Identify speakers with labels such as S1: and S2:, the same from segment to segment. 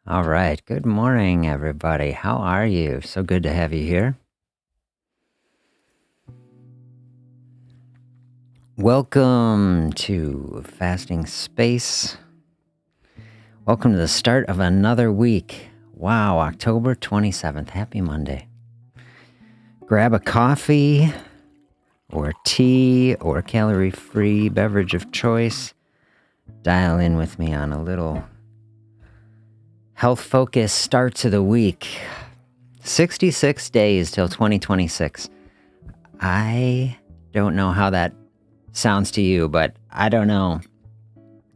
S1: All right. Good morning, everybody. How are you? So good to have you here. Welcome to Fasting Space. Welcome to the start of another week. Wow, October 27th. Happy Monday. Grab a coffee or tea or calorie-free beverage of choice. Dial in with me on a little health focus start to the week. 66 days till 2026. I don't know how that sounds to you, but I don't know.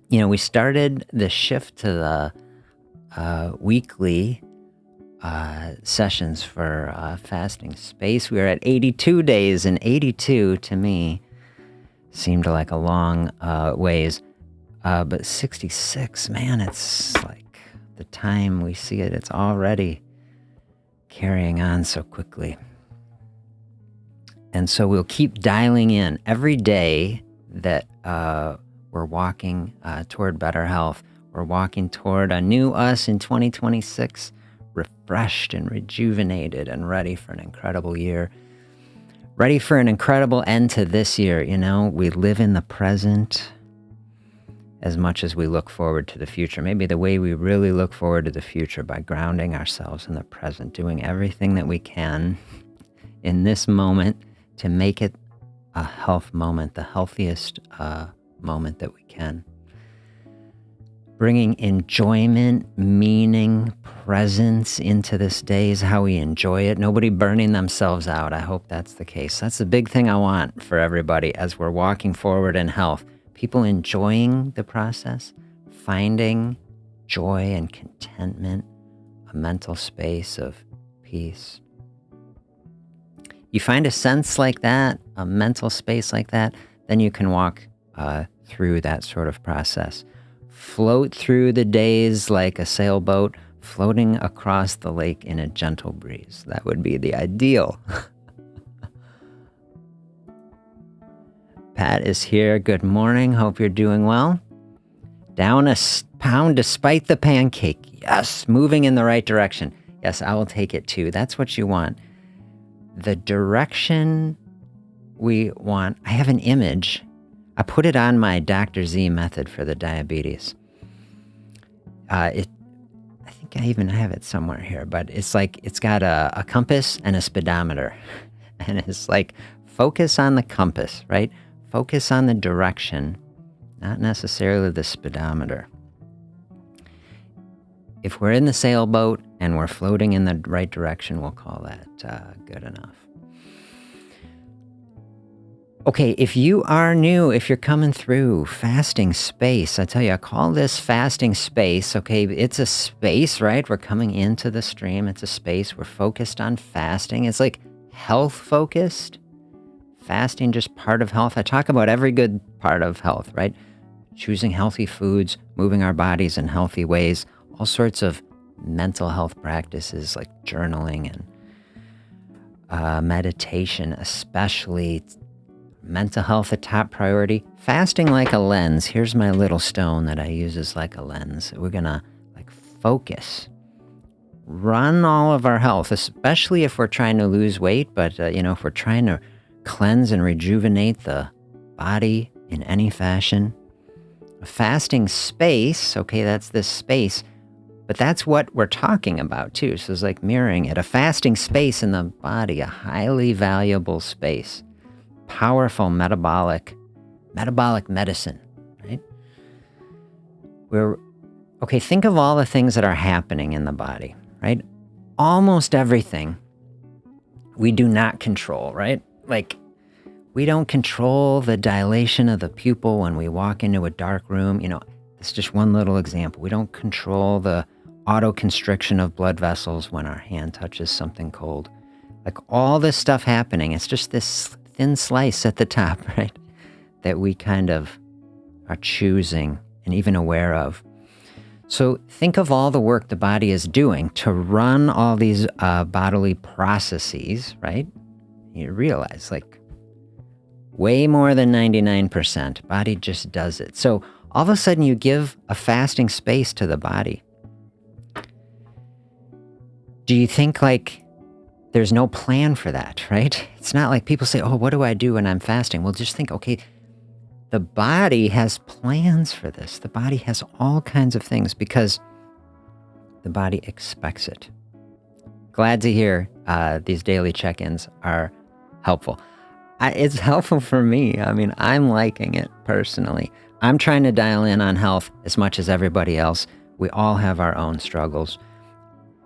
S1: We started the shift to the weekly sessions for fasting space. We were at 82 days, and 82 to me seemed like a long ways. But 66, man, it's like the time we see it, it's already carrying on so quickly. And so we'll keep dialing in every day that we're walking toward better health. We're walking toward a new us in 2026, refreshed and rejuvenated and ready for an incredible year. Ready for an incredible end to this year. We live in the present as much as we look forward to the future. Maybe the way we really look forward to the future by grounding ourselves in the present, doing everything that we can in this moment to make it a health moment, the healthiest moment that we can. Bringing enjoyment, meaning, presence into this day is how we enjoy it. Nobody burning themselves out. I hope that's the case. That's the big thing I want for everybody as we're walking forward in health. People enjoying the process, finding joy and contentment, a mental space of peace. You find a sense like that, a mental space like that, then you can walk through that sort of process. Float through the days like a sailboat, floating across the lake in a gentle breeze. That would be the ideal. Pat is here. Good morning. Hope you're doing well. Down a pound despite the pancake. Yes, moving in the right direction. Yes, I will take it too. That's what you want. The direction we want. I have an image. I put it on my Dr. Z method for the diabetes. I think I even have it somewhere here, but it's like it's got a compass and a speedometer. And it's like focus on the compass, right? Focus on the direction, not necessarily the speedometer. If we're in the sailboat and we're floating in the right direction, we'll call that good enough. Okay, if you are new, if you're coming through fasting space, I tell you, I call this fasting space. Okay, it's a space, right? We're coming into the stream. It's a space. We're focused on fasting. It's like health focused. Fasting, just part of health. I talk about every good part of health, right? Choosing healthy foods, moving our bodies in healthy ways, all sorts of mental health practices like journaling and meditation, especially mental health a top priority. Fasting like a lens. Here's my little stone that I use as like a lens. We're gonna focus. Run all of our health, especially if we're trying to lose weight, but if we're trying to cleanse and rejuvenate the body in any fashion. A fasting space, okay, that's this space, but that's what we're talking about too. So it's like mirroring it. A fasting space in the body, a highly valuable space. Powerful metabolic medicine, right? Think of all the things that are happening in the body, right? Almost everything we do not control, right? Like, we don't control the dilation of the pupil when we walk into a dark room. It's just one little example. We don't control the autoconstriction of blood vessels when our hand touches something cold. Like all this stuff happening, it's just this thin slice at the top, right? That we kind of are choosing and even aware of. So think of all the work the body is doing to run all these bodily processes, right? You realize, way more than 99%. Body just does it. So all of a sudden you give a fasting space to the body. do you think like there's no plan for that, right? It's not like people say, oh, what do I do when I'm fasting? Well, just think, okay, the body has plans for this. The body has all kinds of things because the body expects it. Glad to hear these daily check-ins are helpful. It's helpful for me. I mean, I'm liking it personally. I'm trying to dial in on health as much as everybody else. We all have our own struggles.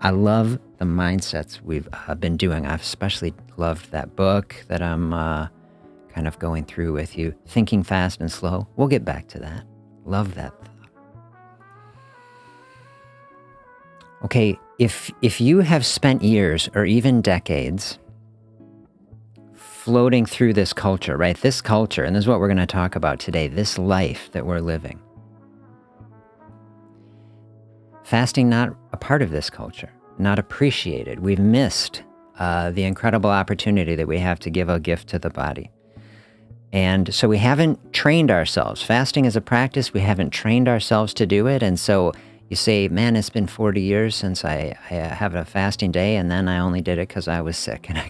S1: I love the mindsets we've been doing. I've especially loved that book that I'm kind of going through with you, Thinking Fast and Slow. We'll get back to that. Love that thought. Okay, if you have spent years or even decades floating through this culture, right? This culture, and this is what we're going to talk about today, this life that we're living. Fasting not a part of this culture, not appreciated. We've missed the incredible opportunity that we have to give a gift to the body. And so we haven't trained ourselves. Fasting is a practice. We haven't trained ourselves to do it. And so you say, man, it's been 40 years since I have a fasting day, and then I only did it because I was sick and I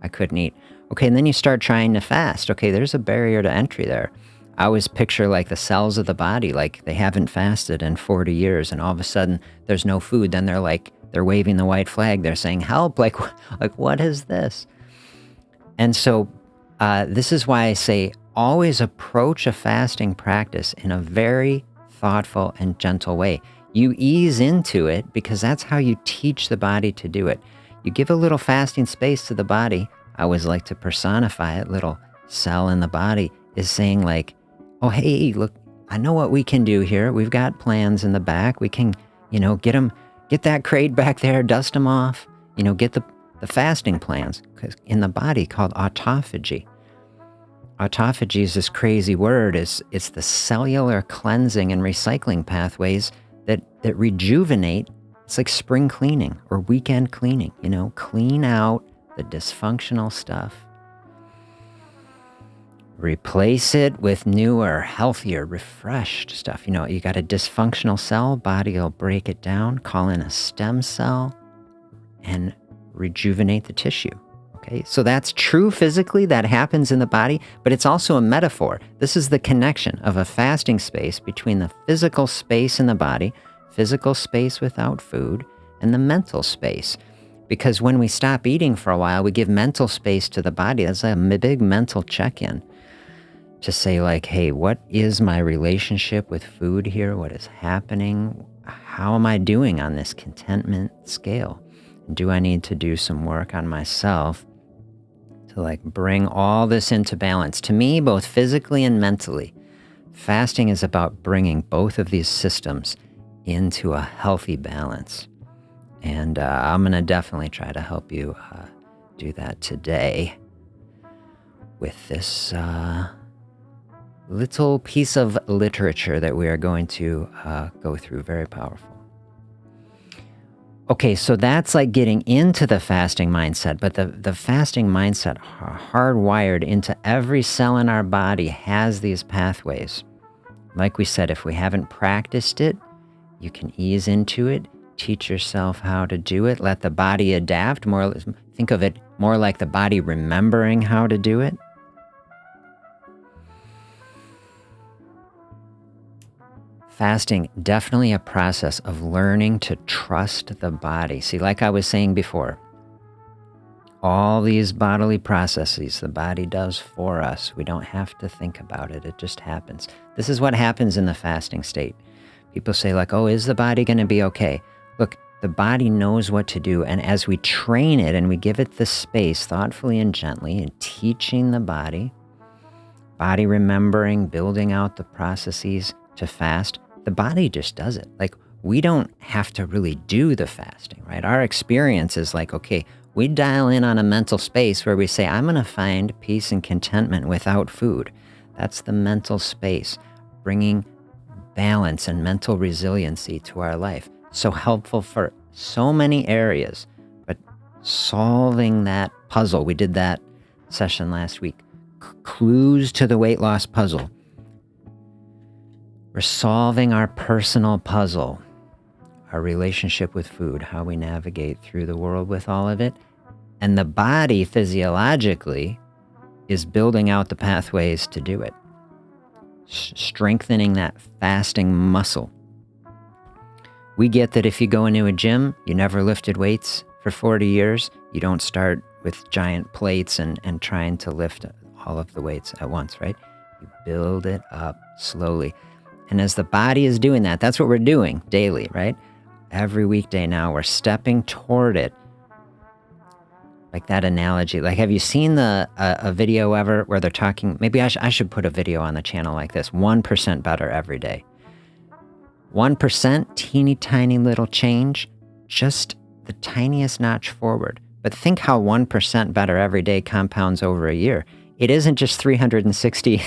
S1: couldn't eat. Okay, and then you start trying to fast. Okay, there's a barrier to entry there. I always picture like the cells of the body, like they haven't fasted in 40 years, and all of a sudden there's no food. Then they're waving the white flag. They're saying, help, like what is this? And so this is why I say always approach a fasting practice in a very thoughtful and gentle way. You ease into it because that's how you teach the body to do it. You give a little fasting space to the body. I always like to personify it. Little cell in the body is saying like, oh, hey, look, I know what we can do here. We've got plans in the back. We can, get that crate back there, dust them off, get the fasting plans in the body called autophagy. Autophagy is this crazy word. It's the cellular cleansing and recycling pathways that rejuvenate. It's like spring cleaning or weekend cleaning, clean out the dysfunctional stuff. Replace it with newer, healthier, refreshed stuff. You got a dysfunctional cell, body will break it down, call in a stem cell, and rejuvenate the tissue. Okay, so that's true physically, that happens in the body, but it's also a metaphor. This is the connection of a fasting space between the physical space in the body, physical space without food, and the mental space. Because when we stop eating for a while, we give mental space to the body. That's a big mental check-in to say like, hey, what is my relationship with food here? What is happening? How am I doing on this contentment scale? Do I need to do some work on myself to like bring all this into balance? To me, both physically and mentally, fasting is about bringing both of these systems into a healthy balance. And I'm going to definitely try to help you do that today with this little piece of literature that we are going to go through. Very powerful. Okay, so that's like getting into the fasting mindset, but the fasting mindset hardwired into every cell in our body has these pathways. Like we said, if we haven't practiced it, you can ease into it, teach yourself how to do it, let the body adapt. Think of it more like the body remembering how to do it. Fasting, definitely a process of learning to trust the body. See, like I was saying before, all these bodily processes the body does for us. We don't have to think about it. It just happens. This is what happens in the fasting state. People say like, oh, is the body going to be okay? Look, the body knows what to do. And as we train it and we give it the space thoughtfully and gently and teaching the body remembering, building out the processes to fast, the body just does it. Like, we don't have to really do the fasting, right? Our experience is like, okay, we dial in on a mental space where we say, I'm going to find peace and contentment without food. That's the mental space, bringing balance and mental resiliency to our life. So helpful for so many areas, but solving that puzzle. We did that session last week. Clues to the weight loss puzzle. We're solving our personal puzzle our relationship with food, how we navigate through the world with all of it. And the body physiologically is building out the pathways to do it, strengthening that fasting muscle. We get that if you go into a gym, you never lifted weights for 40 years, you don't start with giant plates and trying to lift all of the weights at once, right? You build it up slowly. And as the body is doing that, that's what we're doing daily, right? Every weekday now, we're stepping toward it. Like that analogy. Like, have you seen a video ever where they're talking, maybe I should put a video on the channel like this, 1% better every day. 1%, teeny tiny little change, just the tiniest notch forward. But think how 1% better every day compounds over a year. It isn't just 360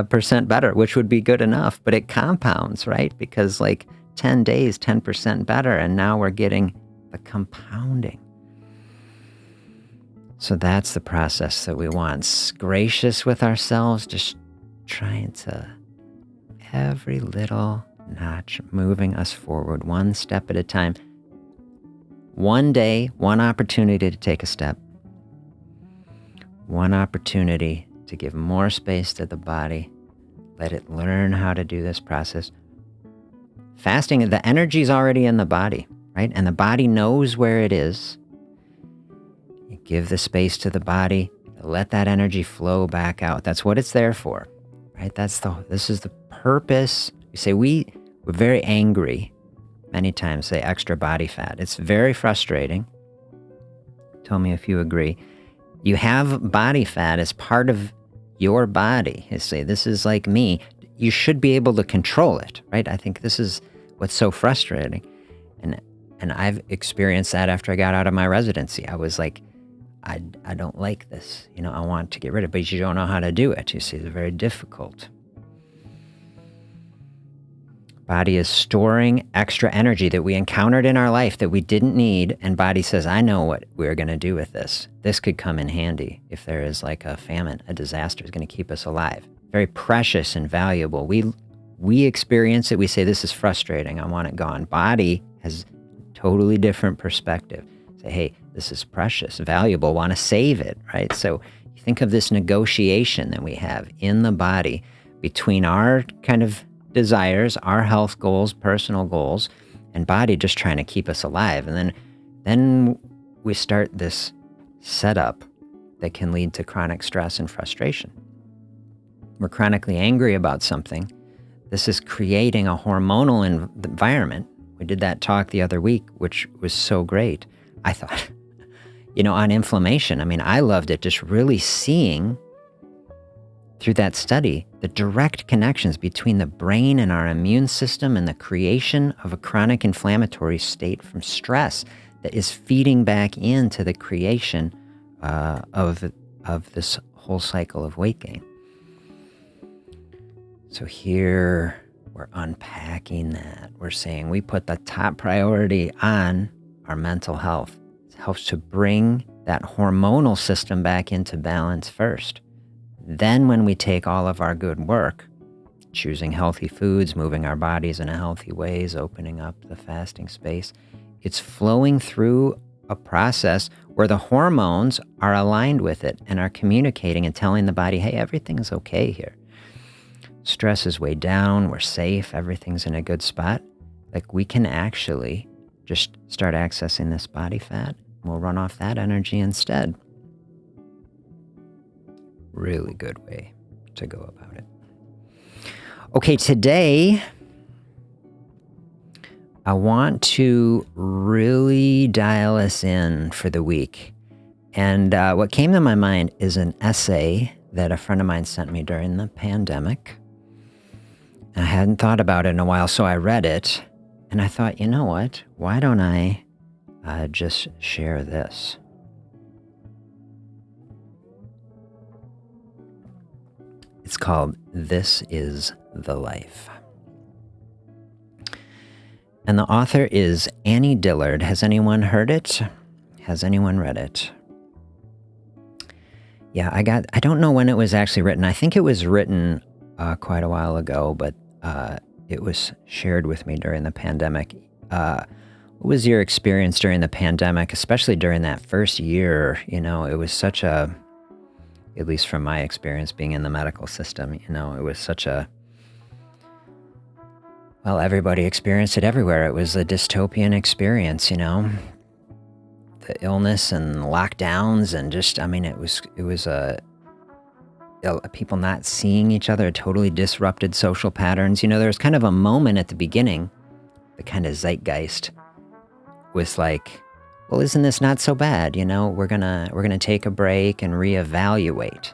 S1: percent better, which would be good enough, but it compounds, right? Because like 10 days, 10% better, and now we're getting the compounding. So that's the process that we want. Gracious with ourselves, just trying to every little notch moving us forward, one step at a time. One day, one opportunity to take a step. One opportunity to give more space to the body. Let it learn how to do this process. Fasting, the energy's already in the body, right? And the body knows where it is. You give the space to the body, let that energy flow back out. That's what it's there for, right? This is the purpose. You say we're very angry. Many times say extra body fat. It's very frustrating. Tell me if you agree. You have body fat as part of your body. You say, this is like me. You should be able to control it, right? I think this is what's so frustrating. And I've experienced that after I got out of my residency. I was like, I don't like this. I want to get rid of it, but you don't know how to do it. You see, it's very difficult. Body is storing extra energy that we encountered in our life that we didn't need, and body says, I know what we're going to do with this. This could come in handy if there is like a famine, a disaster is going to keep us alive. Very precious and valuable. We experience it. We say, this is frustrating. I want it gone. Body has totally different perspective. Say, hey, this is precious, valuable, want to save it, right? So you think of this negotiation that we have in the body between our kind of desires, our health goals, personal goals, and body just trying to keep us alive. And then we start this setup that can lead to chronic stress and frustration. We're chronically angry about something. This is creating a hormonal environment. We did that talk the other week, which was so great. I thought, on inflammation. I mean, I loved it, just really seeing through that study the direct connections between the brain and our immune system and the creation of a chronic inflammatory state from stress that is feeding back into the creation of this whole cycle of weight gain. So here we're unpacking that. We're saying we put the top priority on our mental health. It helps to bring that hormonal system back into balance first. Then when we take all of our good work, choosing healthy foods, moving our bodies in a healthy ways, opening up the fasting space, it's flowing through a process where the hormones are aligned with it and are communicating and telling the body, hey, everything's okay here. Stress is way down, we're safe, everything's in a good spot. Like we can actually just start accessing this body fat. We'll run off that energy instead. Really good way to go about it. Okay, today I want to really dial us in for the week. And what came to my mind is an essay that a friend of mine sent me during the pandemic. I hadn't thought about it in a while, so I read it. And I thought, you know what? Why don't I just share this? It's called This Is the Life. And the author is Annie Dillard. Has anyone heard it? Has anyone read it? Yeah, I don't know when it was actually written. I think it was written quite a while ago, but it was shared with me during the pandemic. What was your experience during the pandemic, especially during that first year? It was such a, at least from my experience being in the medical system, it was such a, well, everybody experienced it everywhere. It was a dystopian experience, the illness and lockdowns and just, it was people not seeing each other, totally disrupted social patterns. There was kind of a moment at the beginning, the kind of zeitgeist was like, well, isn't this not so bad? We're gonna take a break and reevaluate,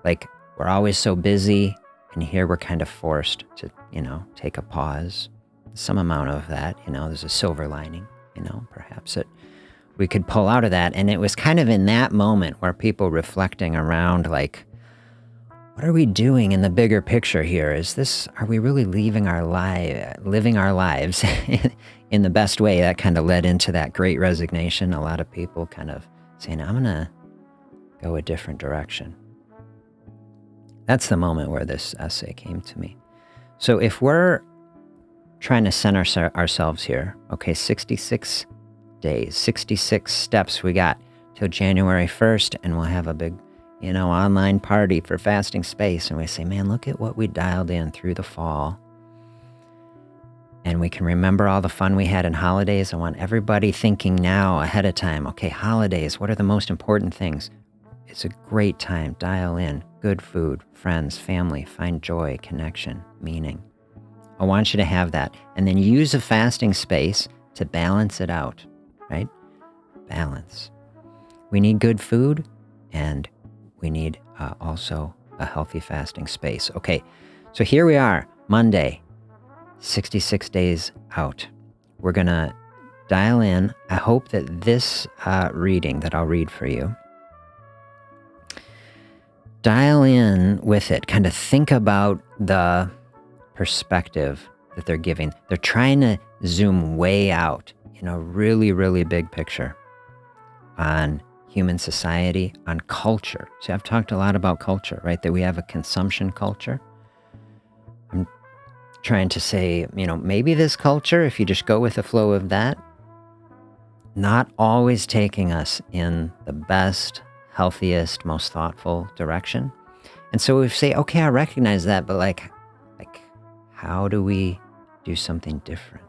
S1: like we're always so busy, and here we're kind of forced to, take a pause. Some amount of that, there's a silver lining, perhaps that we could pull out of that. And it was kind of in that moment where people reflecting around like, what are we doing in the bigger picture here? Are we really living our lives in the best way? That kind of led into that great resignation. A lot of people kind of saying, I'm gonna go a different direction. That's the moment where this essay came to me. So if we're trying to center ourselves here, okay, 66 days, 66 steps we got till January 1st, and we'll have a big, online party for fasting space. And we say, man, look at what we dialed in through the fall. And we can remember all the fun we had in holidays. I want everybody thinking now ahead of time, okay, holidays, what are the most important things? It's a great time, dial in, good food, friends, family, find joy, connection, meaning. I want you to have that. And then use a fasting space to balance it out, right? Balance. We need good food, and we need also a healthy fasting space. Okay, so here we are, Monday, 66 days out. We're going to dial in. I hope that this reading that I'll read for you, dial in with it, kind of think about the perspective that they're giving. They're trying to zoom way out in a really, really big picture on human society, on culture. See, I've talked a lot about culture, right? That we have a consumption culture. I'm trying to say, maybe this culture, if you just go with the flow of that, not always taking us in the best, healthiest, most thoughtful direction. And so we say, okay, I recognize that, but like, how do we do something different?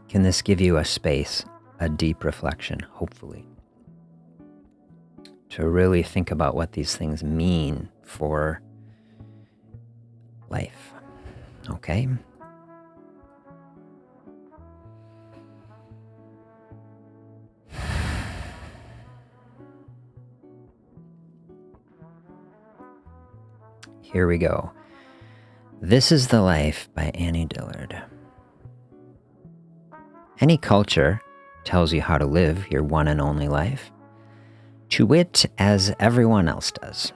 S1: Can this give you a space, a deep reflection, hopefully, to really think about what these things mean for life? Okay? Here we go. This is the Life by Annie Dillard. Any culture tells you how to live your one and only life, to wit, as everyone else does.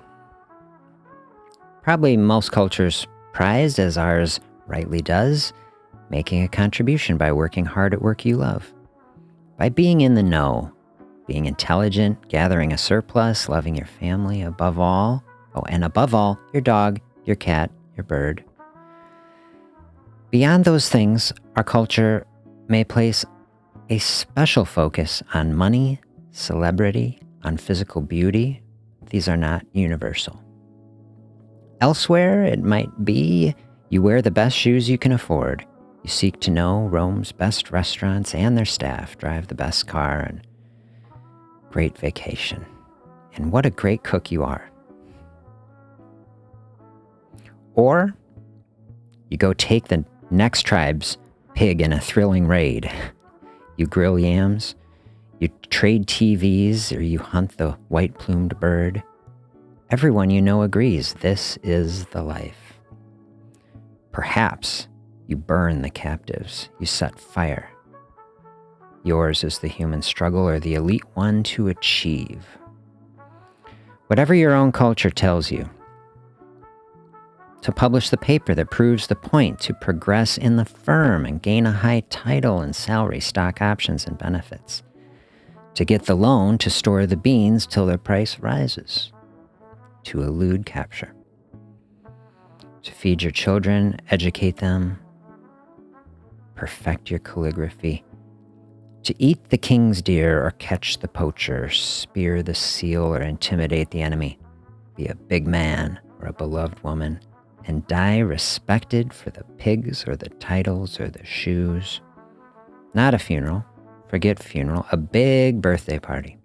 S1: Probably most cultures prize, as ours rightly does, making a contribution by working hard at work you love, by being in the know, being intelligent, gathering a surplus, loving your family above all, and above all, your dog, your cat, your bird. Beyond those things, our culture may place a special focus on money, celebrity, on physical beauty. These are not universal. Elsewhere, it might be you wear the best shoes you can afford. You seek to know Rome's best restaurants and their staff, drive the best car, and great vacation. And what a great cook you are. Or you go take the next tribe's pig in a thrilling raid. You grill yams, you trade TVs, or you hunt the white-plumed bird. Everyone you know agrees this is the life. Perhaps you burn the captives, you set fire. Yours is the human struggle or the elite one to achieve. Whatever your own culture tells you, to publish the paper that proves the point, to progress in the firm and gain a high title and salary, stock options and benefits, to get the loan to store the beans till their price rises, to elude capture. To feed your children, educate them, perfect your calligraphy. To eat the king's deer or catch the poacher, spear the seal or intimidate the enemy. Be a big man or a beloved woman, and die respected for the pigs or the titles or the shoes. Not a funeral, forget funeral, a big birthday party.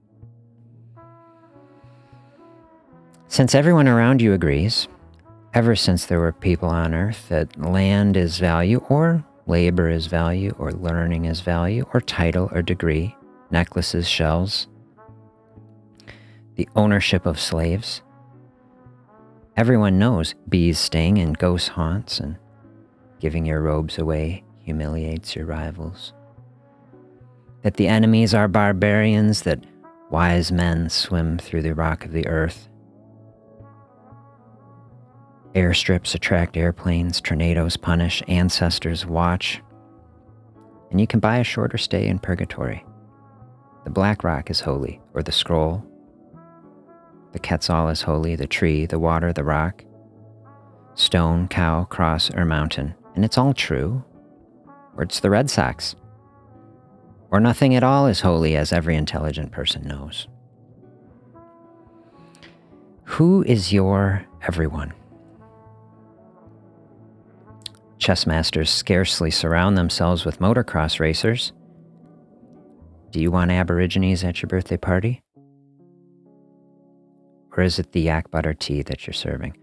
S1: Since everyone around you agrees, ever since there were people on earth, that land is value, or labor is value, or learning is value, or title or degree, necklaces, shells, the ownership of slaves. Everyone knows bees sting and ghost haunts, and giving your robes away humiliates your rivals. That the enemies are barbarians, that wise men swim through the rock of the earth. Airstrips attract airplanes, tornadoes punish, ancestors watch. And you can buy a shorter stay in purgatory. The black rock is holy, or the scroll. The Quetzal is holy, the tree, the water, the rock. Stone, cow, cross, or mountain. And it's all true. Or it's the Red Sox. Or nothing at all is holy, as every intelligent person knows. Who is your everyone? Chess masters scarcely surround themselves with motocross racers. Do you want Aborigines at your birthday party? Or is it the yak butter tea that you're serving?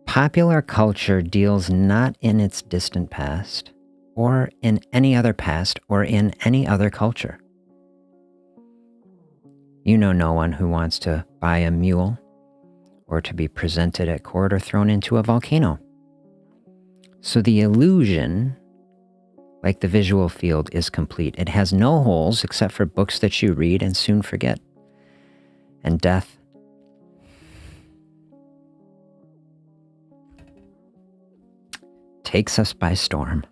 S1: Popular culture deals not in its distant past, or in any other past, or in any other culture. You know no one who wants to buy a mule, or to be presented at court or thrown into a volcano. So the illusion, like the visual field, is complete. It has no holes except for books that you read and soon forget. And death takes us by storm.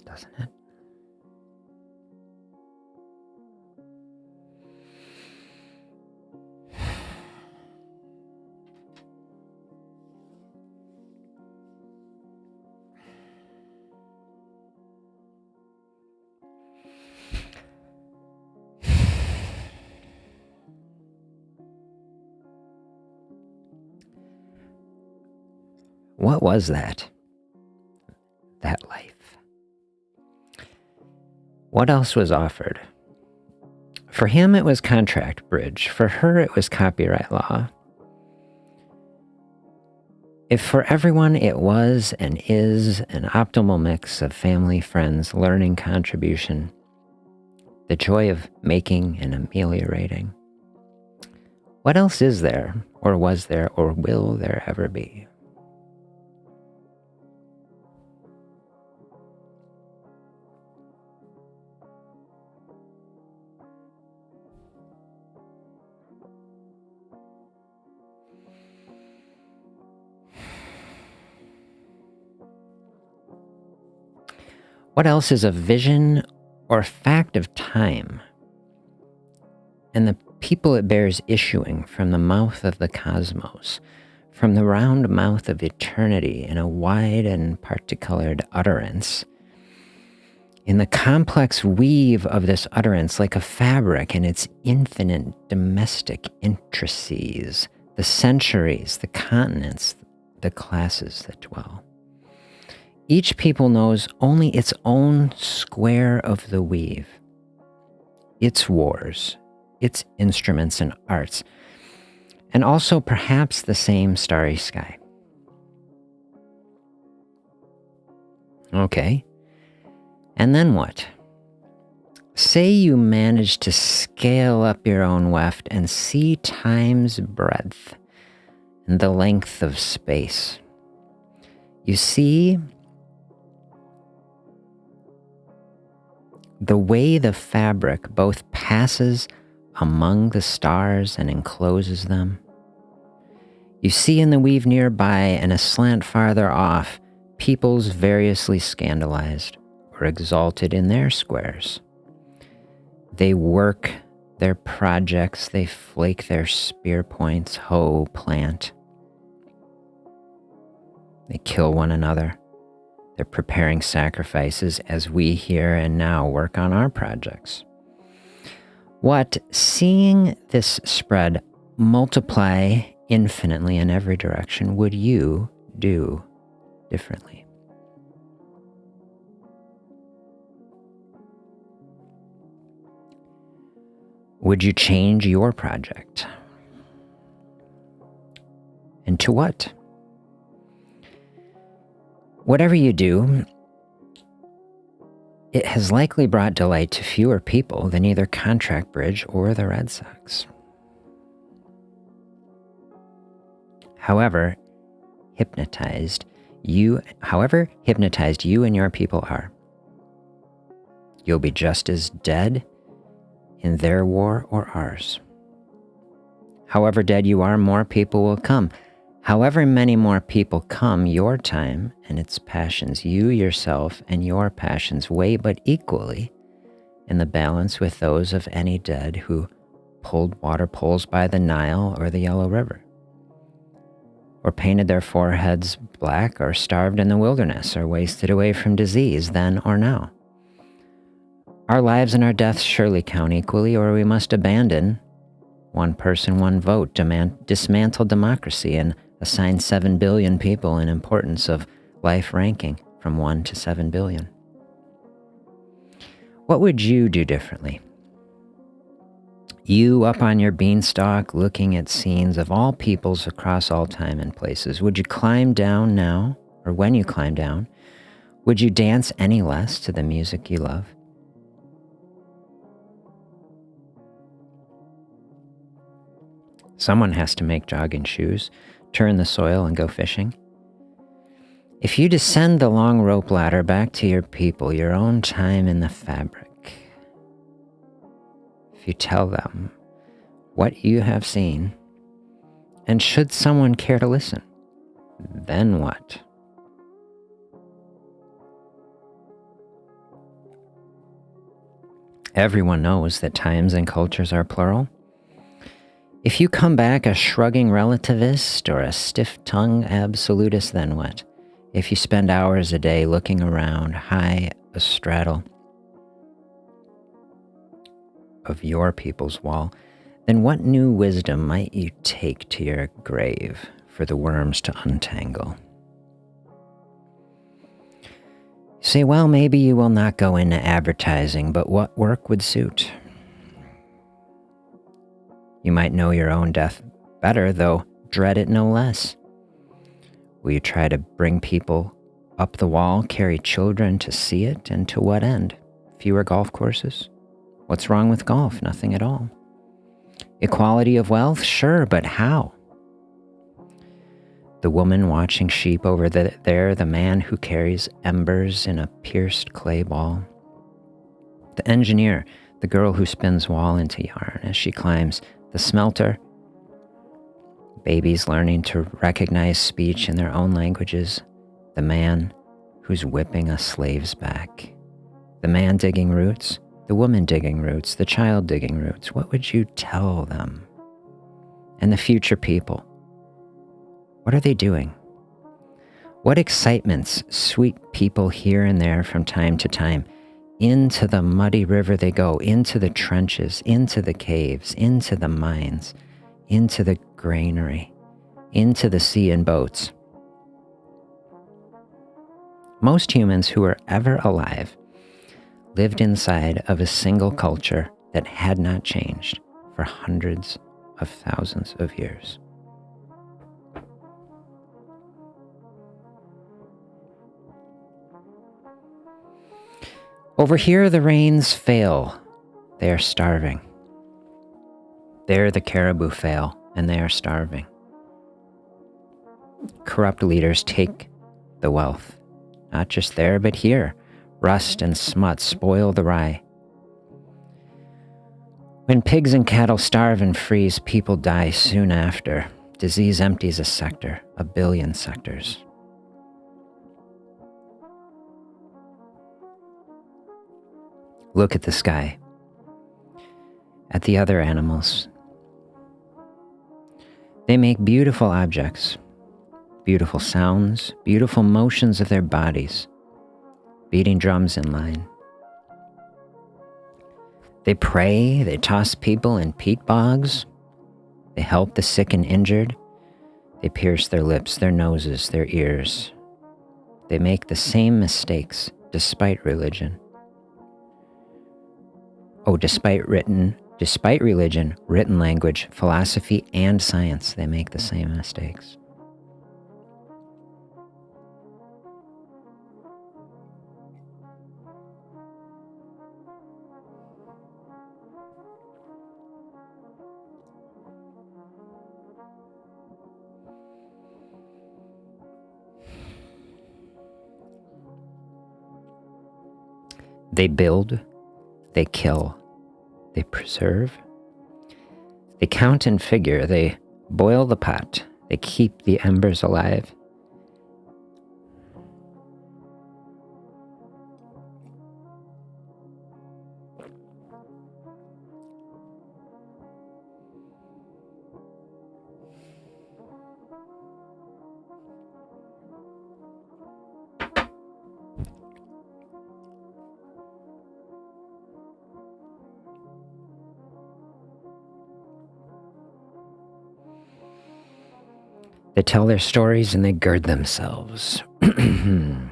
S1: Doesn't it? What was that? That life. What else was offered? For him, it was contract bridge. For her, it was copyright law. If for everyone it was and is an optimal mix of family, friends, learning, contribution, the joy of making and ameliorating, what else is there, or was there, or will there ever be? What else is a vision or fact of time, and the people it bears issuing from the mouth of the cosmos, from the round mouth of eternity in a wide and particolored utterance, in the complex weave of this utterance like a fabric in its infinite domestic intricacies, the centuries, the continents, the classes that dwell. Each people knows only its own square of the weave, its wars, its instruments and arts, and also perhaps the same starry sky. Okay, and then what? Say you manage to scale up your own weft and see time's breadth and the length of space. You see the way the fabric both passes among the stars and encloses them. You see in the weave nearby and aslant farther off, peoples variously scandalized or exalted in their squares. They work their projects, they flake their spear points, hoe, plant. They kill one another. They're preparing sacrifices as we here and now work on our projects. What, seeing this spread multiply infinitely in every direction, would you do differently? Would you change your project? And to what? Whatever you do, it has likely brought delight to fewer people than either Contract Bridge or the Red Sox. However hypnotized you and your people are, you'll be just as dead in their war or ours. However dead you are, more people will come. However many more people come, your time and its passions, you yourself and your passions weigh but equally in the balance with those of any dead who pulled water poles by the Nile or the Yellow River, or painted their foreheads black, or starved in the wilderness, or wasted away from disease then or now. Our lives and our deaths surely count equally, or we must abandon one person, one vote, dismantle democracy, and assign 7 billion people an importance of life ranking from 1 to 7 billion. What would you do differently? You up on your beanstalk looking at scenes of all peoples across all time and places. Would you climb down now, or when you climb down, would you dance any less to the music you love? Someone has to make jogging shoes, turn the soil, and go fishing. If you descend the long rope ladder back to your people, your own time in the fabric, if you tell them what you have seen, and should someone care to listen, then what? Everyone knows that times and cultures are plural. If you come back a shrugging relativist or a stiff-tongued absolutist, then what? If you spend hours a day looking around high astraddle of your people's wall, then what new wisdom might you take to your grave for the worms to untangle? You say, well, maybe you will not go into advertising, but what work would suit? You might know your own death better, though dread it no less. Will you try to bring people up the wall, carry children to see it, and to what end? Fewer golf courses? What's wrong with golf? Nothing at all. Equality of wealth? Sure, but how? The woman watching sheep over there, the man who carries embers in a pierced clay ball. The engineer, the girl who spins wool into yarn as she climbs the smelter. Babies learning to recognize speech in their own languages. The man who's whipping a slave's back. The man digging roots. The woman digging roots. The child digging roots. What would you tell them? And the future people. What are they doing? What excitements sweep people here and there from time to time? Into the muddy river they go, into the trenches, into the caves, into the mines, into the granary, into the sea in boats. Most humans who were ever alive lived inside of a single culture that had not changed for hundreds of thousands of years. Over here, the rains fail. They are starving. There, the caribou fail, and they are starving. Corrupt leaders take the wealth, not just there, but here. Rust and smut spoil the rye. When pigs and cattle starve and freeze, people die soon after. Disease empties a sector, a billion sectors. Look at the sky, at the other animals. They make beautiful objects, beautiful sounds, beautiful motions of their bodies, beating drums in line. They pray, they toss people in peat bogs, they help the sick and injured, they pierce their lips, their noses, their ears. They make the same mistakes despite religion. Oh, despite religion, written language, philosophy, and science, they make the same mistakes. They build, they kill, they preserve, they count and figure, they boil the pot, they keep the embers alive. They tell their stories and they gird themselves. Will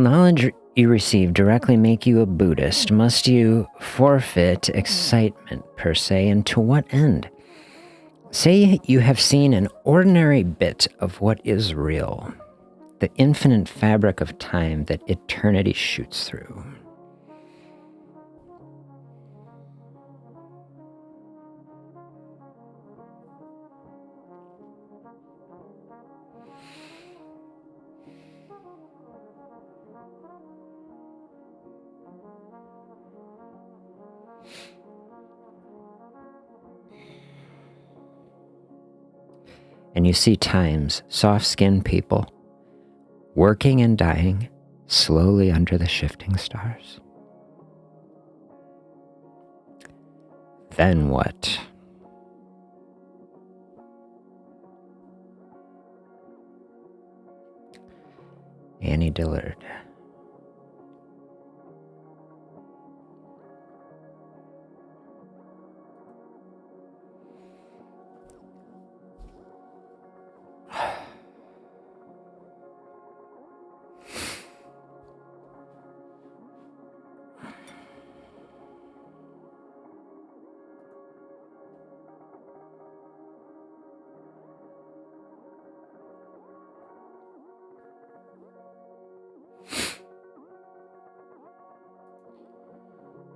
S1: knowledge you receive directly make you a Buddhist? Must you forfeit excitement per se, and to what end? Say you have seen an ordinary bit of what is real, the infinite fabric of time that eternity shoots through. And you see times, soft-skinned people, working and dying slowly under the shifting stars. Then what? Annie Dillard.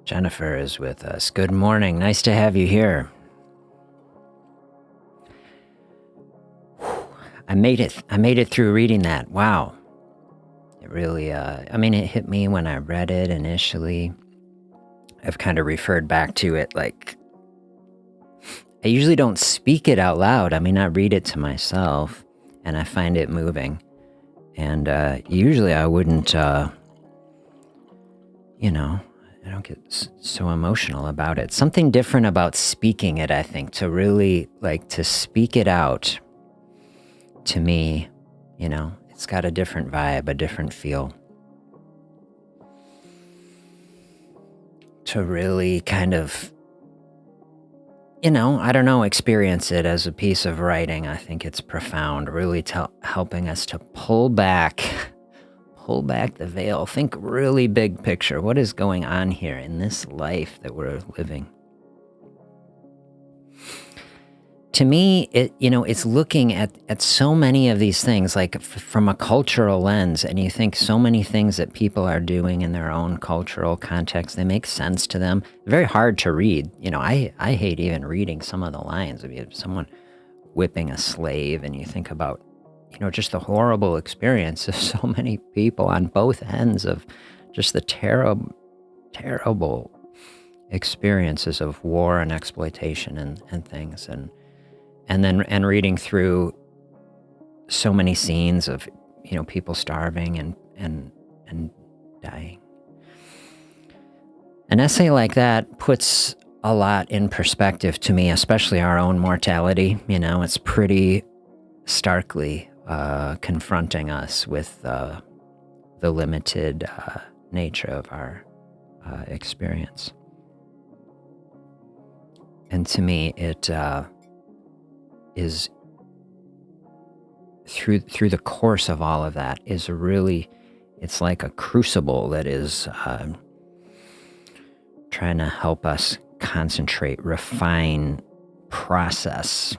S1: Jennifer is with us. Good morning. Nice to have you here. I made it through reading that. Wow. It really, it hit me when I read it initially. I've kind of referred back to it like, I usually don't speak it out loud. I read it to myself and I find it moving. And usually I wouldn't, I don't get so emotional about it. Something different about speaking it, I think, to really, to speak it out, to me, it's got a different vibe, a different feel. To really kind of, experience it as a piece of writing, I think it's profound, really helping us to pull back the veil, think really big picture. What is going on here in this life that we're living? To me, it's looking at so many of these things, from a cultural lens, and you think so many things that people are doing in their own cultural context, they make sense to them. They're very hard to read. I hate even reading some of the lines. If you have someone whipping a slave and you think about just the horrible experience of so many people on both ends of just the terrible experiences of war and exploitation and things, and reading through so many scenes of people starving and dying. An essay like that puts a lot in perspective to me, especially our own mortality. It's pretty starkly confronting us with the limited nature of our experience. And to me, it is through the course of all of that is it's like a crucible that is trying to help us concentrate, refine, process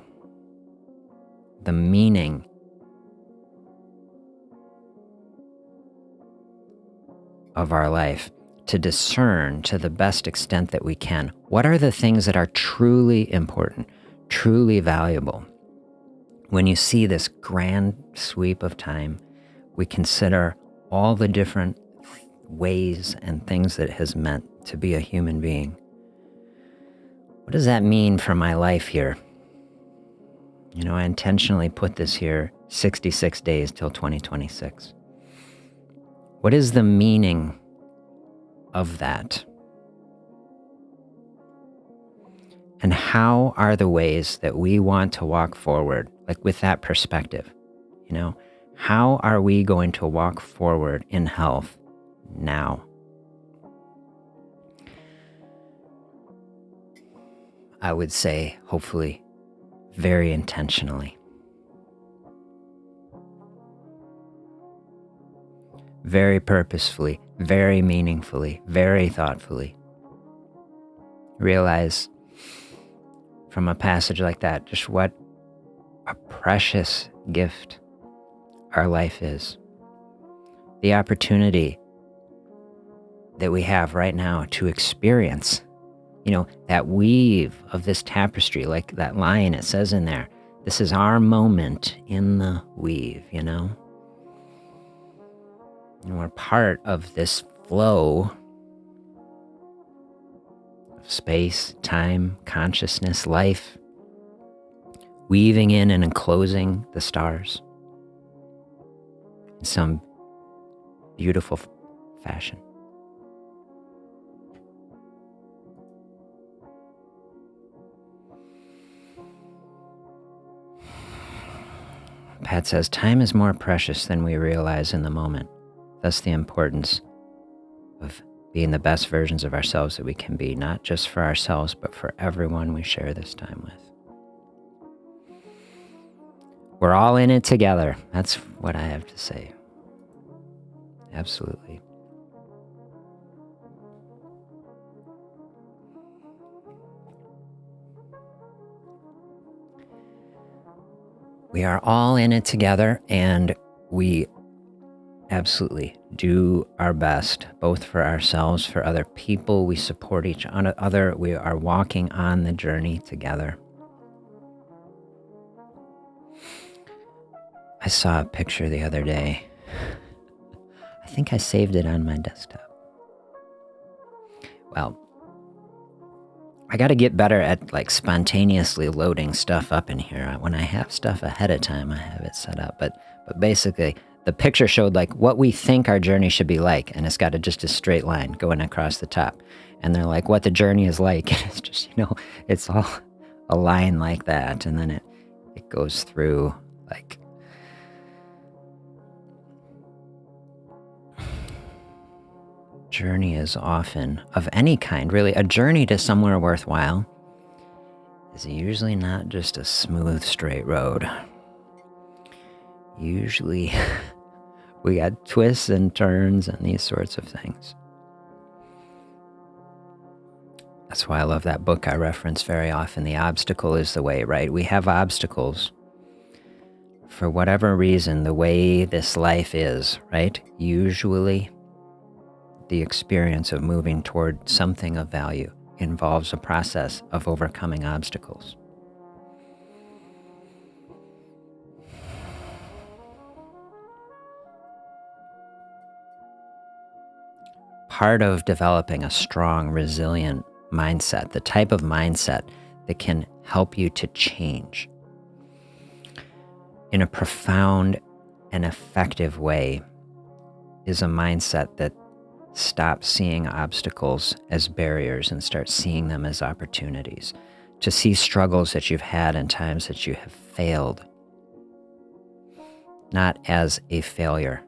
S1: the meaning of our life, to discern to the best extent that we can what are the things that are truly important, truly valuable. When you see this grand sweep of time, we consider all the different ways and things that it has meant to be a human being. What does that mean for my life here? I intentionally put this here 66 days till 2026. What is the meaning of that? And how are the ways that we want to walk forward, like with that perspective? How are we going to walk forward in health now? I would say, hopefully, very intentionally. Very purposefully, very meaningfully, very thoughtfully. Realize from a passage like that just what a precious gift our life is. The opportunity that we have right now to experience, that weave of this tapestry, like that line it says in there. This is our moment in the weave, And we're part of this flow of space, time, consciousness, life, weaving in and enclosing the stars in some beautiful fashion. Pat says, time is more precious than we realize in the moment. Thus the importance of being the best versions of ourselves that we can be, not just for ourselves, but for everyone we share this time with. We're all in it together. That's what I have to say. Absolutely. We are all in it together, and we absolutely do our best, both for ourselves, for other people. We support each other. We are walking on the journey together. I saw a picture the other day. I think I saved it on my desktop. Well, I got to get better at spontaneously loading stuff up in here. When I have stuff ahead of time, I have it set up. But basically, the picture showed what we think our journey should be like, and it's got just a straight line going across the top. And they're like, what the journey is like. And it's just, it's all a line like that, and then it goes through journey is often of any kind, really. A journey to somewhere worthwhile is usually not just a smooth, straight road. Usually, we got twists and turns and these sorts of things. That's why I love that book I reference very often. The obstacle is the way, right? We have obstacles for whatever reason, the way this life is, right? Usually, the experience of moving toward something of value involves a process of overcoming obstacles. part of developing a strong, resilient mindset, the type of mindset that can help you to change in a profound and effective way, is a mindset that stops seeing obstacles as barriers and starts seeing them as opportunities, to see struggles that you've had and times that you have failed, not as a failure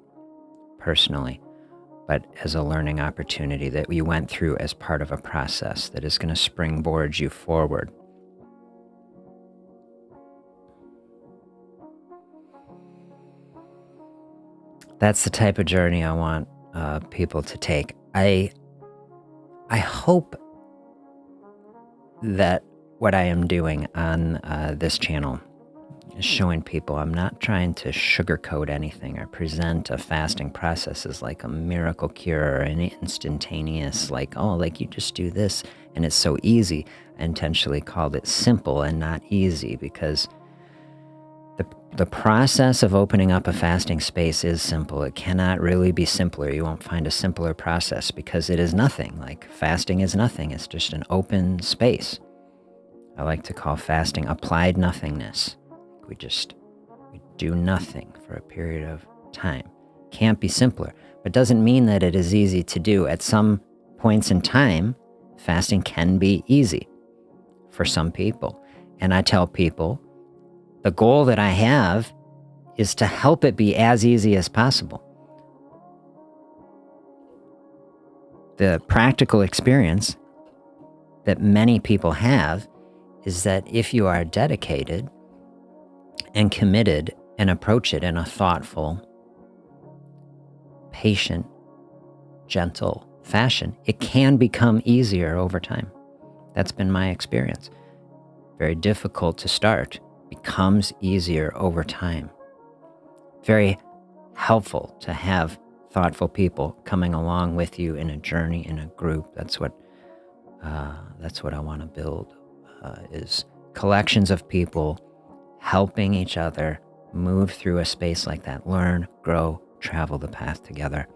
S1: personally, but as a learning opportunity that you went through as part of a process that is going to springboard you forward. That's the type of journey I want people to take. I hope that what I am doing on this channel is showing people I'm not trying to sugarcoat anything or present a fasting process as like a miracle cure or an instantaneous, like, oh, like you just do this and it's so easy. I intentionally called it simple and not easy because the process of opening up a fasting space is simple. It cannot really be simpler. You won't find a simpler process because it is nothing. Like fasting is nothing. It's just an open space. I like to call fasting applied nothingness. We do nothing for a period of time. Can't be simpler, but doesn't mean that it is easy to do. At some points in time, fasting can be easy for some people. And I tell people, the goal that I have is to help it be as easy as possible. The practical experience that many people have is that if you are dedicated and committed and approach it in a thoughtful, patient, gentle fashion, it can become easier over time. That's been my experience. Very difficult to start, becomes easier over time. Very helpful to have thoughtful people coming along with you in a journey, in a group. That's what I want to build, is collections of people helping each other move through a space like that, learn, grow, travel the path together.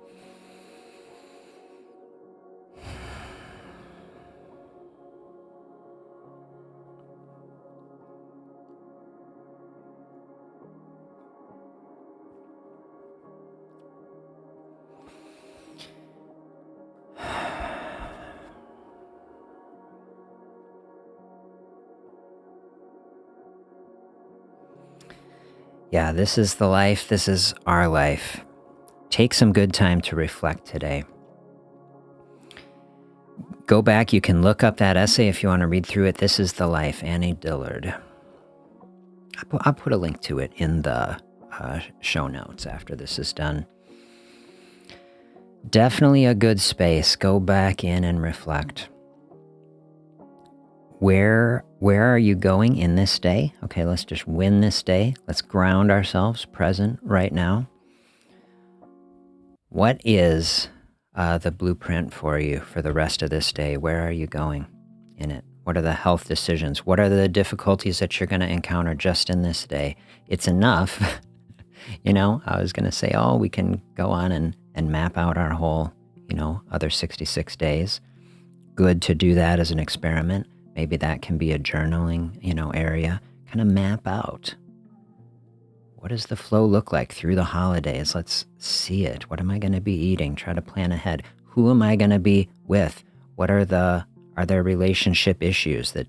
S1: Yeah, this is the life. This is our life. Take some good time to reflect today. Go back. You can look up that essay if you want to read through it. This is the Life, Annie Dillard. I'll put a link to it in the show notes after this is done. Definitely a good space. Go back in and reflect. Where are you going in this day? Okay, let's just win this day. Let's ground ourselves present right now. What is the blueprint for you for the rest of this day? Where are you going in it? What are the health decisions? What are the difficulties that you're going to encounter just in this day? It's enough. I was going to say, we can go on and map out our whole, other 66 days. Good to do that as an experiment. Maybe that can be a journaling, area. Kind of map out. What does the flow look like through the holidays? Let's see it. What am I going to be eating? Try to plan ahead. Who am I going to be with? Are there relationship issues that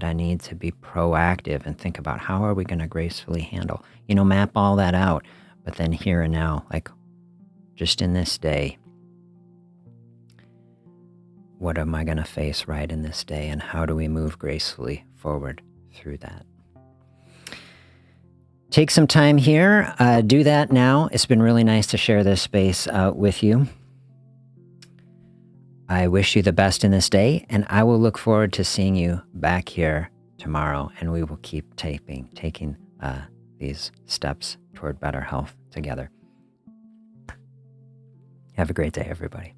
S1: I need to be proactive and think about? How are we going to gracefully handle? Map all that out. But then here and now, like just in this day, what am I going to face right in this day, and how do we move gracefully forward through that? Take some time here. Do that now. It's been really nice to share this space with you. I wish you the best in this day, and I will look forward to seeing you back here tomorrow, and we will keep taking these steps toward better health together. Have a great day, everybody.